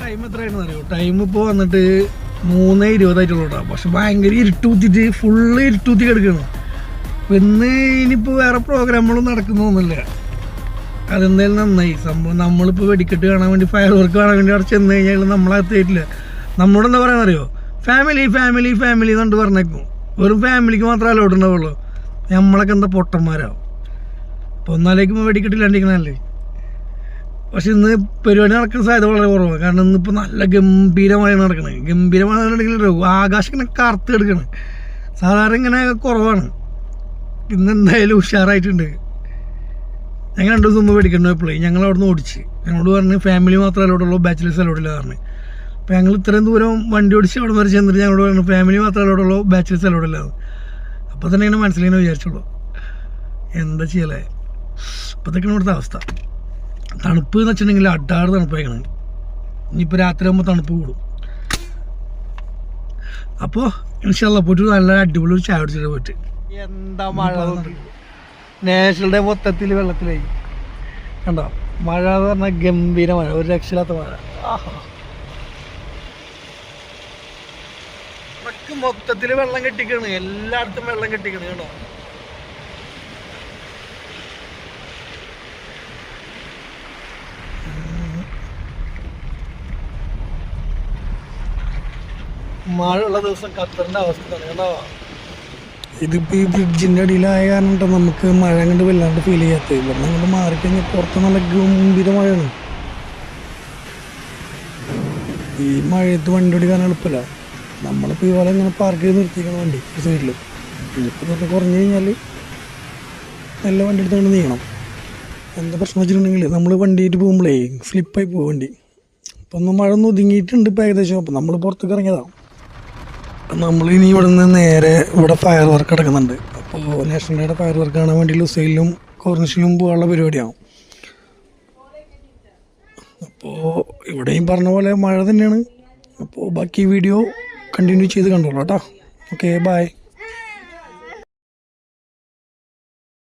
Time എത്രയാണെന്ന് അറിയോ? Time ഇപ്പോൾ വന്നിട്ട് 3:20 കേട്ടോ. പക്ഷെ ഭയങ്കര ഇരുട്ടൂത്തിട്ട് ഫുള്ള് ഇരുട്ടൂത്തി കിടക്കണം. അപ്പം ഇനിയിപ്പോൾ വേറെ പ്രോഗ്രാമുകളും നടക്കുന്നൊന്നുമില്ല. അതെന്തായാലും നന്നായി സംഭവം. നമ്മളിപ്പോൾ വെടിക്കെട്ട് കാണാൻ വേണ്ടി ഫയർ വർക്ക് കാണാൻ വേണ്ടി അവിടെ ചെന്ന് കഴിഞ്ഞാൽ നമ്മളകത്തേറ്റില്ല. നമ്മളോട് എന്താ പറയാൻ അറിയോ? ഫാമിലി ഫാമിലി ഫാമിലി എന്നുകൊണ്ട് പറഞ്ഞേക്കും. വെറും ഫാമിലിക്ക് മാത്രമേ അലോട്ട് ഉണ്ടാവുള്ളൂ. നമ്മളൊക്കെ എന്താ പൊട്ടന്മാരാവും. അപ്പോൾ ഒന്നാലേക്കുമ്പോൾ വെടിക്കെട്ടില്ലാണ്ടിരിക്കണല്ലേ. പക്ഷെ ഇന്ന് പരിപാടി നടക്കുന്ന സാധ്യത വളരെ കുറവാണ്. കാരണം ഇന്നിപ്പോൾ നല്ല ഗംഭീരമായാണ് നടക്കണത്. ഗംഭീരമാണെന്നുണ്ടെങ്കിൽ ആകാശം ഇങ്ങനെ കറുത്ത് കിടക്കണം. സാധാരണ ഇങ്ങനെ കുറവാണ്. ഇന്ന് എന്തായാലും ഉഷാറായിട്ടുണ്ട്. ഞങ്ങൾ 2 ദിവസം മുമ്പ് വെടിക്കണ്ടു പോയപ്പോഴേ ഞങ്ങൾ അവിടെ നിന്ന് ഓടിച്ച് ഞങ്ങളോട് പറഞ്ഞ് ഫാമിലി മാത്രമേ അലോട്ടുള്ളൂ, ബാച്ചിലേഴ്സ് അലോട്ടില്ല പറഞ്ഞു. അപ്പോൾ ഞങ്ങൾ ഇത്രയും ദൂരം വണ്ടി ഓടിച്ച് അവിടെ വരെ ചെന്നിട്ട് ഞങ്ങളോട് പറഞ്ഞു ഫാമിലി മാത്രമേ അലോട്ടുള്ളൂ, ബാച്ചിലേഴ്സ് അലോട്ടില്ല. അപ്പോൾ തന്നെ ഇങ്ങനെ മനസ്സിലിങ്ങനെ വിചാരിച്ചുള്ളൂ എന്താ ചെയ്യലേ. അപ്പോഴത്തേക്കാണ് ഇവിടുത്തെ അവസ്ഥ. തണുപ്പ് എന്ന് വെച്ചിട്ടുണ്ടെങ്കിൽ അഡാറ് തണുപ്പായിക്കണം. ഇനിയിപ്പോൾ രാത്രി ആകുമ്പോൾ തണുപ്പ് കൂടും. അപ്പോൾ ഇൻഷാല്ലാ പോയിട്ട് നല്ല അടിപൊളി ഒരു ചായ കുടിച്ചിട്ട് പോയിട്ട്. എന്താ മഴ, നാഷണൽ ഡേ മൊത്തത്തിൽ വെള്ളത്തിലായി കണ്ടോ. മഴ എന്ന് പറഞ്ഞാൽ ഗംഭീര മഴ, ഒരു രക്ഷയില്ലാത്ത മഴ. മൊത്തത്തിൽ വെള്ളം കെട്ടിക്കാണ്, എല്ലായിടത്തും വെള്ളം കെട്ടിക്കാണ് കേട്ടോ. മഴയുള്ള ദിവസം ഖത്തറിൻ്റെ അവസ്ഥ കേട്ടോ. ഇതിപ്പോൾ ഈ ബ്രിഡ്ജിൻ്റെ അടിയിലായ കാരണം കേട്ടോ നമുക്ക് മഴ കണ്ട് വല്ലാണ്ട് ഫീൽ ചെയ്യാത്തത്. ഇവിടെ അങ്ങോട്ട് മാറിക്കഴിഞ്ഞാൽ പുറത്ത് നല്ല ഗംഭീര മഴയാണ്. ഈ മഴയത്ത് വണ്ടി ഓടിക്കാൻ എളുപ്പമില്ല. നമ്മളിപ്പോൾ ഈ പോലെ ഇങ്ങനെ പാർക്ക് ചെയ്ത് നിർത്തിക്കണം വണ്ടി ഈ സൈഡിൽ. ഇതിപ്പോൾ തൊട്ട് കുറഞ്ഞു കഴിഞ്ഞാൽ നല്ല വണ്ടി എടുത്തുകൊണ്ട് നീങ്ങണം. എന്താ പ്രശ്നം വെച്ചിട്ടുണ്ടെങ്കിൽ നമ്മൾ വണ്ടിയായിട്ട് പോകുമ്പോഴേ സ്ലിപ്പായി പോകും വണ്ടി. അപ്പം ഒന്ന് മഴ ഒന്ന് ഒതുങ്ങിയിട്ടുണ്ട് ഇപ്പോൾ ഏകദേശം. അപ്പം നമ്മൾ പുറത്തേക്ക് ഇറങ്ങിയതാണ്. നമ്മളിനി ഇവിടെ നിന്ന് നേരെ ഇവിടെ ഫയർ വർക്ക് നടക്കുന്നുണ്ട്. അപ്പോൾ നാഷണൽ ഡേയുടെ ഫയർ വർക്ക് കാണാൻ വേണ്ടി ലുസൈലിലും കോർണിഷിലും പോകാനുള്ള പരിപാടിയാവും. അപ്പോൾ ഇവിടെയും പറഞ്ഞ പോലെ മഴ തന്നെയാണ്. അപ്പോൾ ബാക്കി വീഡിയോ കണ്ടിന്യൂ ചെയ്ത് കണ്ടോളൂ കേട്ടോ. Okay, by.